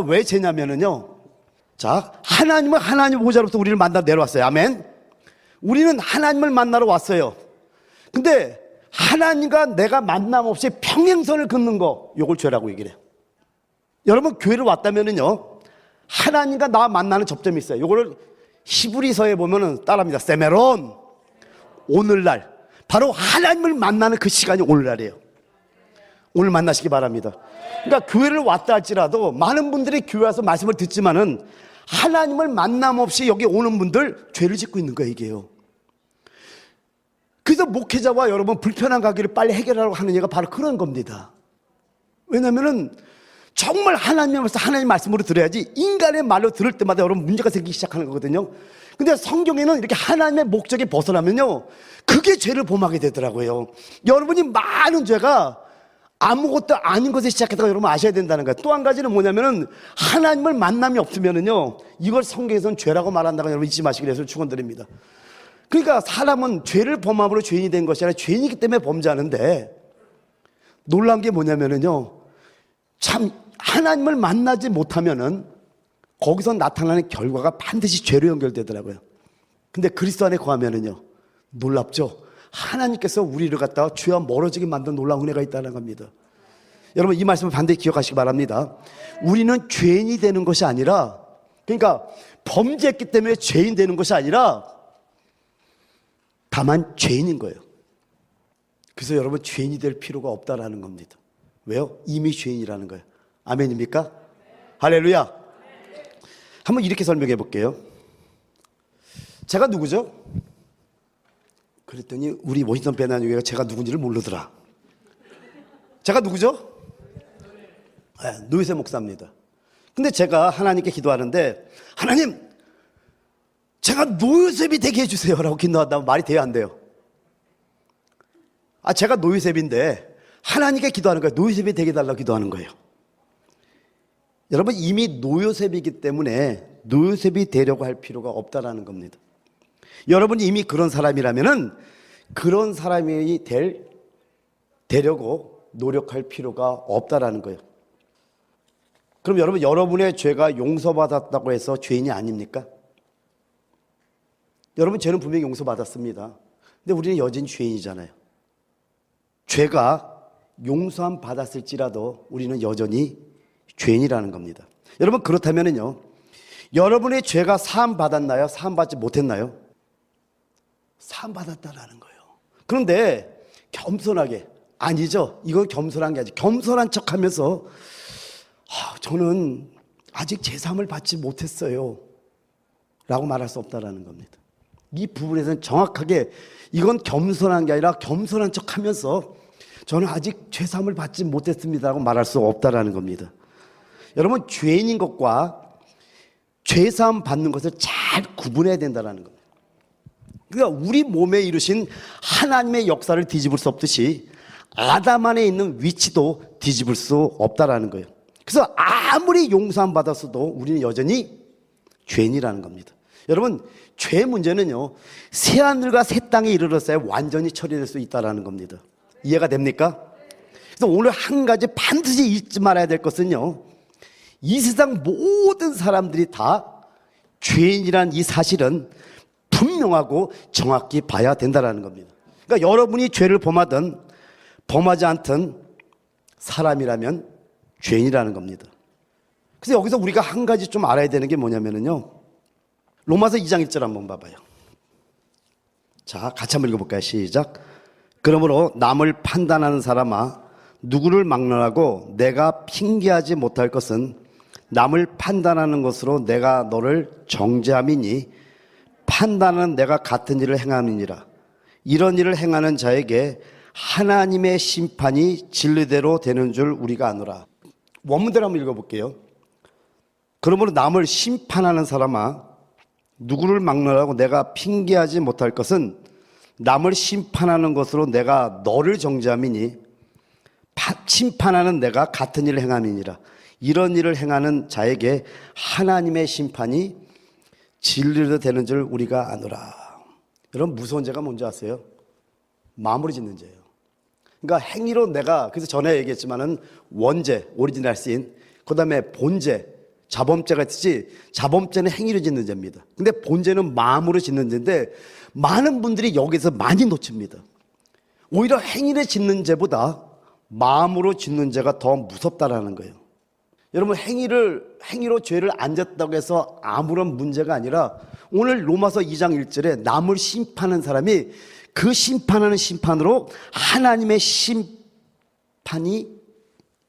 왜 죄냐면은요. 자, 하나님은 하나님 보좌로부터 우리를 만나러 내려왔어요. 아멘. 우리는 하나님을 만나러 왔어요. 근데 하나님과 내가 만남 없이 평행선을 긋는 거, 요걸 죄라고 얘기를 해요. 여러분, 교회를 왔다면은요, 하나님과 나 만나는 접점이 있어요. 요거를 히브리서에 보면은 따라합니다. 세메론. 오늘날. 바로 하나님을 만나는 그 시간이 오늘날이에요. 오늘 만나시기 바랍니다. 그러니까 교회를 왔다 할지라도 많은 분들이 교회 와서 말씀을 듣지만은 하나님을 만남 없이 여기 오는 분들 죄를 짓고 있는 거예요, 이게요. 그래서 목회자와 여러분 불편한 가게를 빨리 해결하려고 하는 얘기가 바로 그런 겁니다. 왜냐면은 정말 하나님 말씀으로 들어야지 인간의 말로 들을 때마다 여러분 문제가 생기기 시작하는 거거든요. 근데 성경에는 이렇게 하나님의 목적에 벗어나면요, 그게 죄를 범하게 되더라고요. 여러분이 많은 죄가 아무것도 아닌 것에 시작했다가 여러분 아셔야 된다는 거예요. 또 한 가지는 뭐냐면은 하나님을 만남이 없으면은요, 이걸 성경에서는 죄라고 말한다고 여러분 잊지 마시기를 해서 축원드립니다. 그러니까 사람은 죄를 범함으로 죄인이 된 것이 아니라 죄인이기 때문에 범죄하는데, 놀라운 게 뭐냐면은요, 참 하나님을 만나지 못하면은 거기서 나타나는 결과가 반드시 죄로 연결되더라고요. 근데 그리스도 안에 거하면은요, 놀랍죠? 하나님께서 우리를 갖다가 죄와 멀어지게 만든 놀라운 은혜가 있다는 겁니다. 여러분, 이 말씀을 반드시 기억하시기 바랍니다. 우리는 죄인이 되는 것이 아니라, 그러니까 범죄했기 때문에 죄인 되는 것이 아니라 다만 죄인인 거예요. 그래서 여러분, 죄인이 될 필요가 없다라는 겁니다. 왜요? 이미 죄인이라는 거예요. 아멘입니까? 할렐루야. 한번 이렇게 설명해 볼게요. 제가 누구죠? 그랬더니 우리 워싱턴 베나니가 제가 누군지를 모르더라. 제가 누구죠? 네, 노유세 목사입니다. 근데 제가 하나님께 기도하는데, 하나님, 제가 노유셉이 되게 해주세요 라고 기도한다면 말이 돼야 안 돼요. 제가 노유셉인데 하나님께 기도하는 거예요. 노유셉이 되게 해달라고 기도하는 거예요. 여러분, 이미 노요셉이기 때문에 노요셉이 되려고 할 필요가 없다라는 겁니다. 여러분이 이미 그런 사람이라면은 그런 사람이 되려고 노력할 필요가 없다라는 거예요. 그럼 여러분, 여러분의 죄가 용서받았다고 해서 죄인이 아닙니까? 여러분, 죄는 분명히 용서받았습니다. 근데 우리는 여전히 죄인이잖아요. 죄가 용서함 받았을지라도 우리는 여전히 죄인이라는 겁니다. 여러분, 그렇다면요, 여러분의 죄가 사함 받았나요? 사함 받지 못했나요? 사함 받았다라는 거예요. 그런데 겸손하게, 아니죠, 이건 겸손한 게 아니죠, 겸손한 척하면서 저는 아직 제사함을 받지 못했어요 라고 말할 수 없다라는 겁니다. 이 부분에서는 정확하게 이건 겸손한 게 아니라 겸손한 척하면서 저는 아직 죄사함을 받지 못했습니다라고 말할 수 없다라는 겁니다. 여러분, 죄인인 것과 죄사함 받는 것을 잘 구분해야 된다는 겁니다. 그러니까 우리 몸에 이루신 하나님의 역사를 뒤집을 수 없듯이 아담 안에 있는 위치도 뒤집을 수 없다라는 거예요. 그래서 아무리 용서함 받았어도 우리는 여전히 죄인이라는 겁니다. 여러분, 죄 문제는요, 새하늘과 새 땅에 이르렀어야 완전히 처리될 수 있다는 겁니다. 이해가 됩니까? 그래서 오늘 한 가지 반드시 잊지 말아야 될 것은요, 이 세상 모든 사람들이 다 죄인이란 이 사실은 분명하고 정확히 봐야 된다는 겁니다. 그러니까 여러분이 죄를 범하든 범하지 않든 사람이라면 죄인이라는 겁니다. 그래서 여기서 우리가 한 가지 좀 알아야 되는 게 뭐냐면요, 로마서 2장 1절 한번 봐봐요. 자, 같이 한번 읽어볼까요? 시작. 그러므로 남을 판단하는 사람아, 누구를 막론하고 내가 핑계하지 못할 것은 남을 판단하는 것으로 내가 너를 정죄함이니 판단은 내가 같은 일을 행함이니라. 이런 일을 행하는 자에게 하나님의 심판이 진리대로 되는 줄 우리가 아노라. 원문대로 한번 읽어볼게요. 그러므로 남을 심판하는 사람아, 누구를 막론하고 내가 핑계하지 못할 것은 남을 심판하는 것으로 내가 너를 정죄함이니 심판하는 내가 같은 일을 행함이니라. 이런 일을 행하는 자에게 하나님의 심판이 진리로 되는 줄 우리가 아노라. 여러분, 무서운 죄가 뭔지 아세요? 마음으로 짓는 죄예요. 그러니까 행위로 내가, 그래서 전에 얘기했지만은 원죄, 오리지널 신, 그 다음에 본죄, 자범죄가 있듯이 자범죄는 행위로 짓는 죄입니다. 근데 본죄는 마음으로 짓는 죄인데 많은 분들이 여기서 많이 놓칩니다. 오히려 행위로 짓는 죄보다 마음으로 짓는 죄가 더 무섭다라는 거예요. 여러분, 행위로 죄를 안 졌다고 해서 아무런 문제가 아니라 오늘 로마서 2장 1절에 남을 심판하는 사람이 그 심판하는 심판으로 하나님의 심판이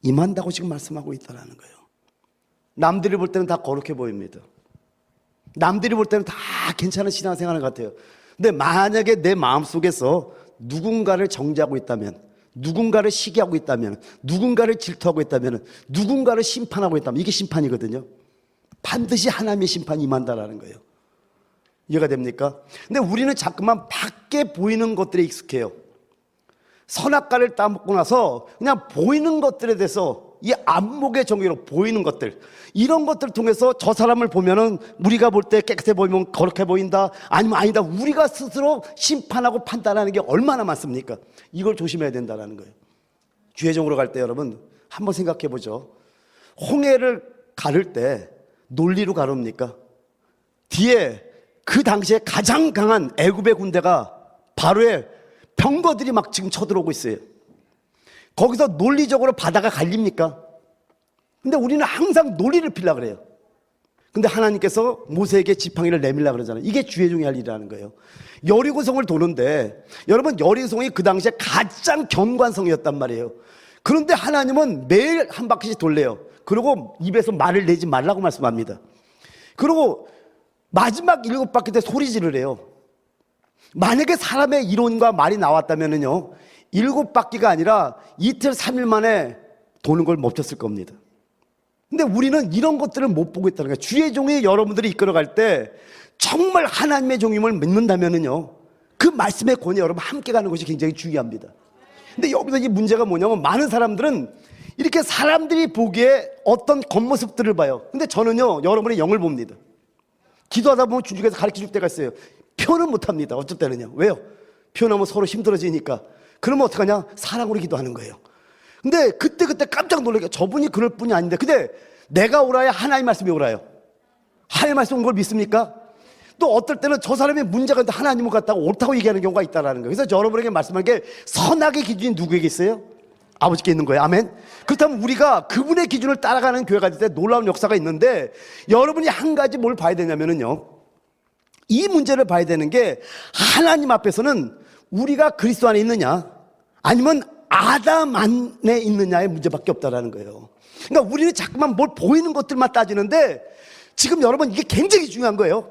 임한다고 지금 말씀하고 있다는 거예요. 남들이 볼 때는 다 거룩해 보입니다. 남들이 볼 때는 다 괜찮은 신앙생활을 같아요. 근데 만약에 내 마음속에서 누군가를 정죄하고 있다면, 누군가를 시기하고 있다면, 누군가를 질투하고 있다면, 누군가를 심판하고 있다면, 이게 심판이거든요. 반드시 하나님의 심판이 임한다라는 거예요. 이해가 됩니까? 근데 우리는 자꾸만 밖에 보이는 것들에 익숙해요. 선악과를 따먹고 나서 그냥 보이는 것들에 대해서, 이 안목의 정의로 보이는 것들, 이런 것들을 통해서 저 사람을 보면은 우리가 볼 때 깨끗해 보이면 거룩해 보인다, 아니면 아니다, 우리가 스스로 심판하고 판단하는 게 얼마나 많습니까? 이걸 조심해야 된다는 거예요. 주회종으로 갈 때 여러분 한번 생각해 보죠. 홍해를 가를 때 논리로 가릅니까? 뒤에 그 당시에 가장 강한 애굽의 군대가 바로에 병거들이 막 지금 쳐들어오고 있어요. 거기서 논리적으로 바다가 갈립니까? 근데 우리는 항상 논리를 피려고 그래요. 근데 하나님께서 모세에게 지팡이를 내밀려고 그러잖아요. 이게 주의종이 할 일이라는 거예요. 여리고성을 도는데, 여러분, 여리고성이 그 당시에 가장 견고한 성이었단 말이에요. 그런데 하나님은 매일 한 바퀴씩 돌래요. 그리고 입에서 말을 내지 말라고 말씀합니다. 그리고 마지막 7바퀴 때 소리 지르래요. 만약에 사람의 이론과 말이 나왔다면요, 7바퀴가 아니라 이틀 3일 만에 도는 걸 멈췄을 겁니다. 근데 우리는 이런 것들을 못 보고 있다는 거예요. 주의 종이 여러분들이 이끌어갈 때 정말 하나님의 종임을 믿는다면요, 그 말씀의 권위 여러분 함께 가는 것이 굉장히 중요합니다. 근데 여기서 이 문제가 뭐냐면, 많은 사람들은 이렇게 사람들이 보기에 어떤 겉모습들을 봐요. 근데 저는요, 여러분의 영을 봅니다. 기도하다 보면 주님께서 가르쳐 줄 때가 있어요. 표현은 못합니다. 어쩔 때는요. 왜요? 표현하면 서로 힘들어지니까. 그러면 어떡하냐? 사랑으로 기도하는 거예요. 근데 그때 깜짝 놀라게, 저분이 그럴 뿐이 아닌데, 근데 내가 오라야 하나님 말씀이 오라요. 하나님 말씀 온 걸 믿습니까? 또 어떨 때는 저 사람의 문제가 있는데 하나님을 갖다가 옳다고 얘기하는 경우가 있다는 거예요. 그래서 여러분에게 말씀한 게, 선악의 기준이 누구에게 있어요? 아버지께 있는 거예요. 아멘. 그렇다면 우리가 그분의 기준을 따라가는 교회가 될 때 놀라운 역사가 있는데, 여러분이 한 가지 뭘 봐야 되냐면은요, 이 문제를 봐야 되는 게, 하나님 앞에서는 우리가 그리스도 안에 있느냐 아니면 아담 안에 있느냐의 문제밖에 없다라는 거예요. 그러니까 우리는 자꾸만 뭘 보이는 것들만 따지는데, 지금 여러분 이게 굉장히 중요한 거예요.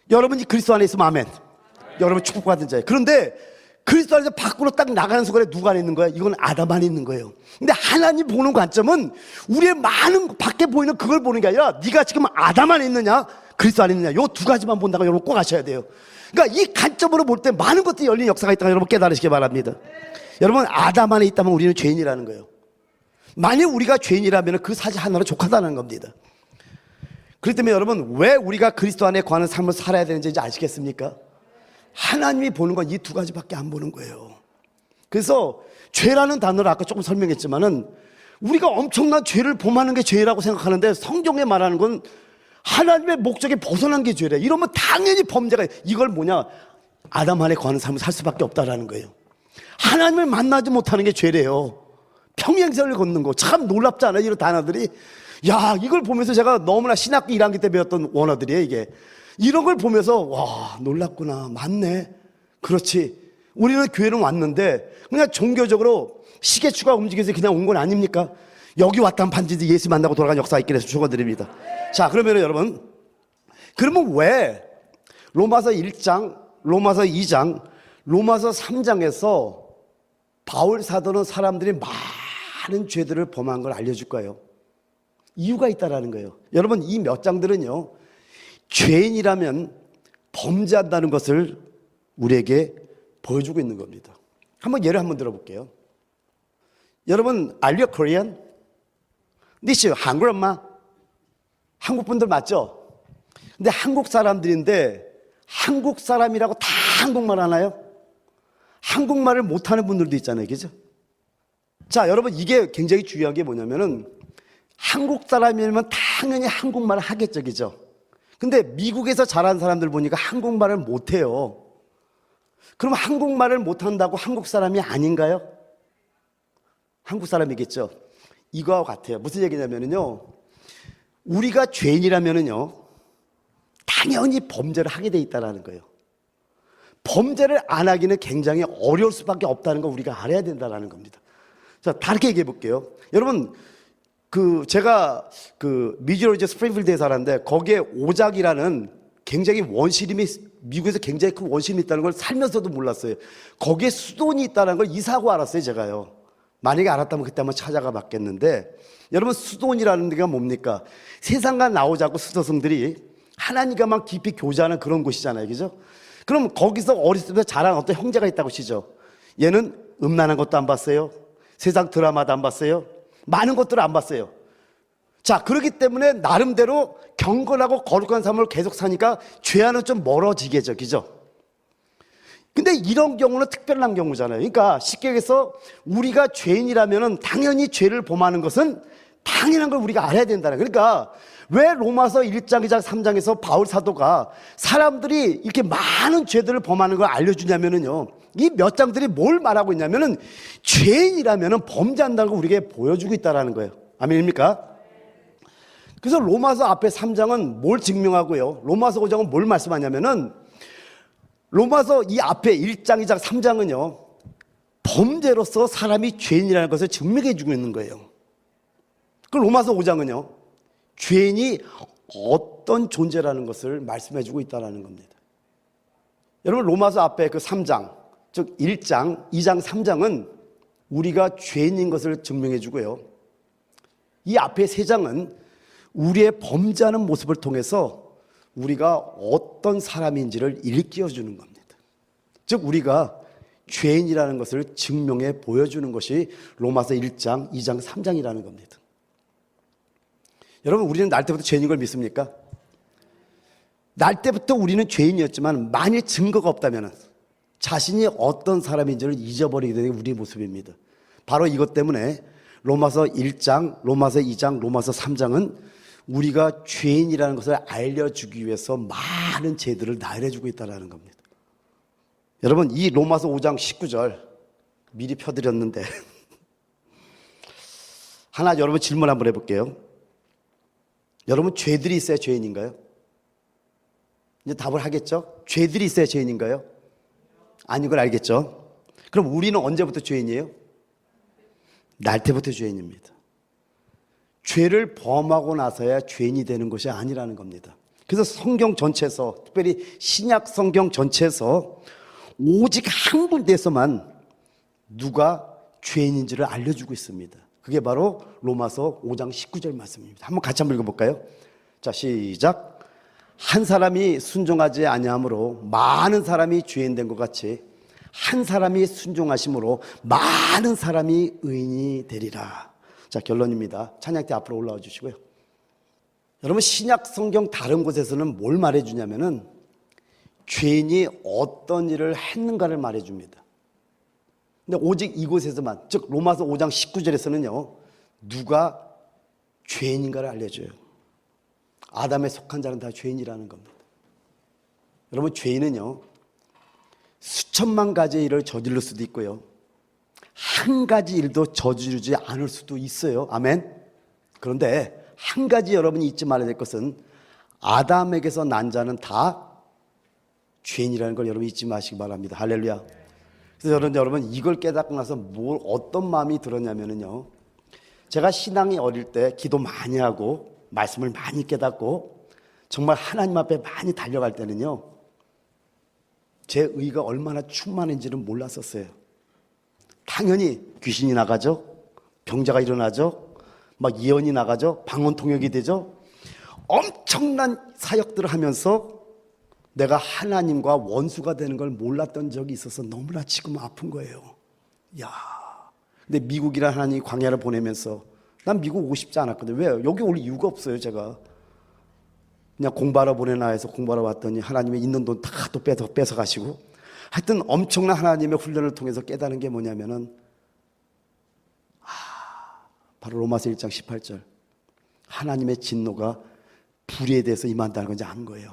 여러분이 그리스도 안에 있으면 아멘. 여러분 축복받은 자예요. 그런데 그리스도 안에서 밖으로 딱 나가는 순간에 누가 안에 있는 거야? 이건 아담 안에 있는 거예요. 근데 하나님 보는 관점은 우리의 많은 밖에 보이는 그걸 보는 게 아니라, 네가 지금 아담 안에 있느냐 그리스도 안에 있느냐, 요 두 가지만 본다고 여러분 꼭 아셔야 돼요. 그러니까 이 관점으로 볼 때 많은 것들이 열린 역사가 있다는 걸 여러분 깨달으시기 바랍니다. 여러분, 아담 안에 있다면 우리는 죄인이라는 거예요. 만약 우리가 죄인이라면 그 사실 하나로 족하다는 겁니다. 그렇기 때문에 여러분, 왜 우리가 그리스도 안에 관한 삶을 살아야 되는지 이제 아시겠습니까? 하나님이 보는 건 이 두 가지밖에 안 보는 거예요. 그래서 죄라는 단어를 아까 조금 설명했지만은, 우리가 엄청난 죄를 범하는 게 죄라고 생각하는데, 성경에 말하는 건 하나님의 목적에 벗어난 게 죄래. 이러면 당연히 범죄가, 이걸 뭐냐, 아담 안에 관한 삶을 살 수밖에 없다라는 거예요. 하나님을 만나지 못하는 게 죄래요. 평행선을 걷는 거 참 놀랍지 않아요? 이런 단어들이. 야, 이걸 보면서 제가 너무나 신학교 1학기 때 배웠던 원어들이에요. 이게 이런 걸 보면서, 와, 놀랍구나, 맞네. 그렇지, 우리는 교회는 왔는데 그냥 종교적으로 시계추가 움직여서 그냥 온 건 아닙니까? 여기 왔다면 반드시 예수 만나고 돌아간 역사가 있긴 해서 축원드립니다. 자, 그러면 여러분, 그러면 왜 로마서 1장, 로마서 2장, 로마서 3장에서 바울 사도는 사람들이 많은 죄들을 범한 걸 알려줄까요? 이유가 있다라는 거예요. 여러분, 이 몇 장들은요, 죄인이라면 범죄한다는 것을 우리에게 보여주고 있는 겁니다. 한번 예를 한번 들어볼게요. 여러분, Are you Korean? 니시 한국 엄마? 한국 분들 맞죠? 근데 한국 사람들인데 한국 사람이라고 다 한국말 하나요? 한국말을 못하는 분들도 있잖아요. 그죠? 자, 여러분, 이게 굉장히 중요한 게 뭐냐면은, 한국 사람이면 당연히 한국말을 하겠죠. 그죠? 근데 미국에서 자란 사람들 보니까 한국말을 못해요. 그럼 한국말을 못한다고 한국 사람이 아닌가요? 한국 사람이겠죠. 이거와 같아요. 무슨 얘기냐면요, 우리가 죄인이라면요 당연히 범죄를 하게 돼 있다는 거예요. 범죄를 안 하기는 굉장히 어려울 수밖에 없다는 거 우리가 알아야 된다는 겁니다. 자, 다르게 얘기해 볼게요. 여러분, 제가 미주리지 스프링필드에 살았는데, 거기에 오작이라는 굉장히 원시림이, 미국에서 굉장히 큰 원시림이 있다는 걸 살면서도 몰랐어요. 거기에 수돈이 있다는 걸 이사하고 알았어요, 제가요. 만약에 알았다면 그때 한번 찾아가 봤겠는데, 여러분, 수돈이라는 데가 뭡니까? 세상과 나오자고 수도승들이 하나님과만 깊이 교제하는 그런 곳이잖아요. 그죠? 그럼 거기서 어렸을 때 자란 어떤 형제가 있다고 치죠. 얘는 음란한 것도 안 봤어요. 세상 드라마도 안 봤어요. 많은 것들을 안 봤어요. 자, 그렇기 때문에 나름대로 경건하고 거룩한 삶을 계속 사니까 죄와는 좀 멀어지겠죠. 그죠? 근데 이런 경우는 특별한 경우잖아요. 그러니까 쉽게 얘기해서 우리가 죄인이라면 당연히 죄를 범하는 것은 당연한 걸 우리가 알아야 된다는 거예요. 그러니까 왜 로마서 1장, 2장, 3장에서 바울 사도가 사람들이 이렇게 많은 죄들을 범하는 걸 알려주냐면요, 이 몇 장들이 뭘 말하고 있냐면은 죄인이라면 범죄한다는 걸 우리에게 보여주고 있다는 거예요. 아멘입니까? 그래서 로마서 앞에 3장은 뭘 증명하고요, 로마서 5장은 뭘 말씀하냐면은, 로마서 이 앞에 1장, 2장, 3장은요 범죄로서 사람이 죄인이라는 것을 증명해 주고 있는 거예요. 그 로마서 5장은요 죄인이 어떤 존재라는 것을 말씀해 주고 있다는 겁니다. 여러분, 로마서 앞에 그 3장, 즉 1장, 2장, 3장은 우리가 죄인인 것을 증명해 주고요, 이 앞에 3장은 우리의 범죄하는 모습을 통해서 우리가 어떤 사람인지를 일깨워 주는 겁니다. 즉 우리가 죄인이라는 것을 증명해 보여주는 것이 로마서 1장, 2장, 3장이라는 겁니다. 여러분, 우리는 날 때부터 죄인인 걸 믿습니까? 날 때부터 우리는 죄인이었지만 만일 증거가 없다면 자신이 어떤 사람인지를 잊어버리게 되는 게 우리의 모습입니다. 바로 이것 때문에 로마서 1장, 로마서 2장, 로마서 3장은 우리가 죄인이라는 것을 알려주기 위해서 많은 죄들을 나열해주고 있다는 겁니다. 여러분, 이 로마서 5장 19절 미리 펴드렸는데 하나 여러분 질문 한번 해볼게요. 여러분 죄들이 있어야 죄인인가요? 이제 답을 하겠죠? 죄들이 있어야 죄인인가요? 아닌 걸 알겠죠? 그럼 우리는 언제부터 죄인이에요? 날 때부터 죄인입니다. 죄를 범하고 나서야 죄인이 되는 것이 아니라는 겁니다. 그래서 성경 전체에서, 특별히 신약 성경 전체에서 오직 한 군데에서만 누가 죄인인지를 알려주고 있습니다. 그게 바로 로마서 5장 19절 말씀입니다. 한번 같이 한번 읽어볼까요? 자, 시작. 한 사람이 순종하지 아니함으로 많은 사람이 죄인 된 것 같이 한 사람이 순종하심으로 많은 사람이 의인이 되리라. 자, 결론입니다. 찬양대 앞으로 올라와 주시고요. 여러분, 신약 성경 다른 곳에서는 뭘 말해주냐면은 죄인이 어떤 일을 했는가를 말해줍니다. 근데 오직 이곳에서만, 즉 로마서 5장 19절에서는요 누가 죄인인가를 알려줘요. 아담에 속한 자는 다 죄인이라는 겁니다. 여러분, 죄인은요 수천만 가지의 일을 저지를 수도 있고요 한 가지 일도 저지르지 않을 수도 있어요. 아멘. 그런데 한 가지 여러분이 잊지 말아야 될 것은 아담에게서 난 자는 다 죄인이라는 걸 여러분 잊지 마시기 바랍니다. 할렐루야. 그래서 여러분 이걸 깨닫고 나서 어떤 마음이 들었냐면요, 제가 신앙이 어릴 때 기도 많이 하고 말씀을 많이 깨닫고 정말 하나님 앞에 많이 달려갈 때는요 제 의가 얼마나 충만한지는 몰랐었어요. 당연히 귀신이 나가죠, 병자가 일어나죠, 막 예언이 나가죠, 방언 통역이 되죠. 엄청난 사역들을 하면서 내가 하나님과 원수가 되는 걸 몰랐던 적이 있어서 너무나 지금 아픈 거예요. 야, 근데 미국이란 하나님이 광야를 보내면서 난 미국 오고 싶지 않았거든요. 왜요? 여기 올 이유가 없어요. 제가 그냥 공부하러 보내나 해서 공부하러 왔더니 하나님의 있는 돈 다 또 뺏어가시고, 하여튼 엄청난 하나님의 훈련을 통해서 깨달은 게 뭐냐면은 바로 로마서 1장 18절 하나님의 진노가 불의에 대해서 임한다는 걸 이제 안 거예요.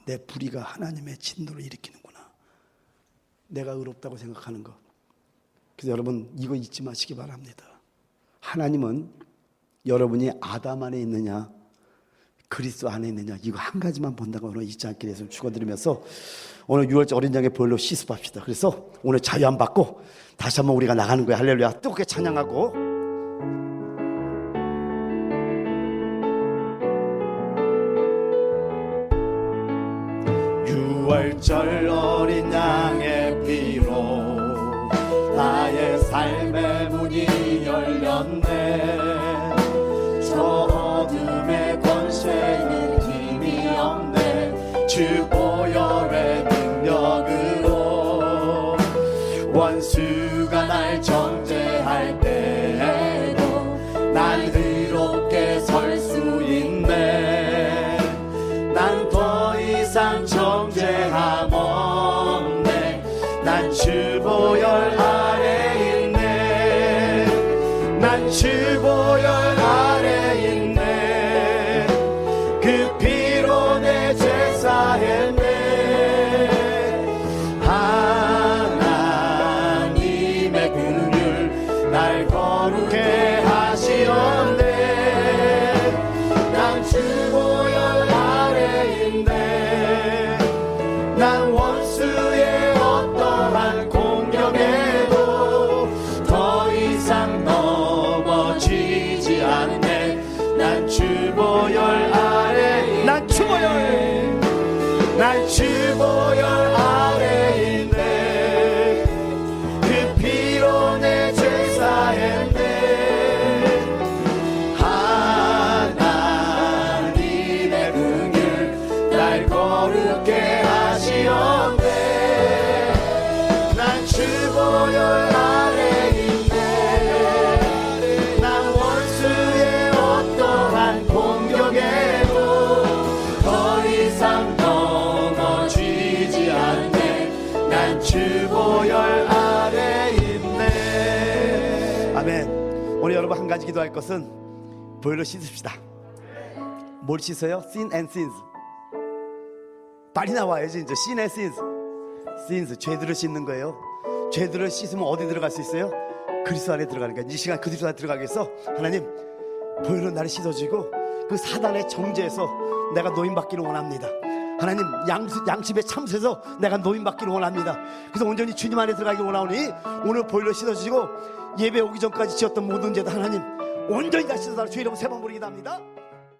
내 불의가 하나님의 진노를 일으키는구나. 내가 의롭다고 생각하는 것. 그래서 여러분 이거 잊지 마시기 바랍니다. 하나님은 여러분이 아담 안에 있느냐 그리스도 안에 있느냐 이거 한 가지만 본다고 오늘 잊지 않기 위해서 축원드리면서 오늘 6월절 어린 양의 보혈로 시습합시다. 그래서 오늘 자유함 받고 다시 한번 우리가 나가는 거예요. 할렐루야. 뜨겁게 찬양하고
유월절 어린 양의 피로 나의 삶의 문이 열렸네. 저 어둠의 권세는 힘이 없네. 주 보혈의 능력으로 원수가 날 정죄할 때에도 난 의롭게 설 수 있네. 난 더 이상 정죄함 없네. 난 주 보혈 아래 있네. 난 주 보혈 아래 있네. 그 피로 내 죄 사했네. 하나님의 긍휼 날 거룩해 하시었네. 난 주 보혈 아래 있네. 난 원수의 어떠한 공격에도 더 이상 넘어지지 않네. 난 주 보혈 아래 난 주 보혈 난 주 보혈 아래 있네. 그 피로 내 죄 사했네. 하나님의 긍휼 날 거룩게 하시었네. 난 주 보혈 아래 있네. 난 원수의 어떠한 공격에도 더 이상 넘어지지 않네. 난 주 보혈 아래 있네.
아멘. 오늘 여러분 한 가지 기도할 것은 보혈로 씻읍시다. 뭘 씻어요? Sin and sins. 빨리 나와야지 이제. Sin and sins. sins 죄들을 씻는 거예요. 죄들을 씻으면 어디 들어갈 수 있어요? 그리스도 안에 들어가는 거야. 이 시간 그리스도 안에 들어가기 위해서 하나님 보혈로 나를 씻어주고 그 사단의 정죄에서 내가 노임받기를 원합니다. 하나님 양심의 참수에서 내가 노임받기를 원합니다. 그래서 온전히 주님 안에 들어가기 원하오니 오늘 보혈로 씻어주시고 예배 오기 전까지 지었던 모든 죄도 하나님 온전히 다 씻어달라. 주의 이름 세 번 부르기도 합니다.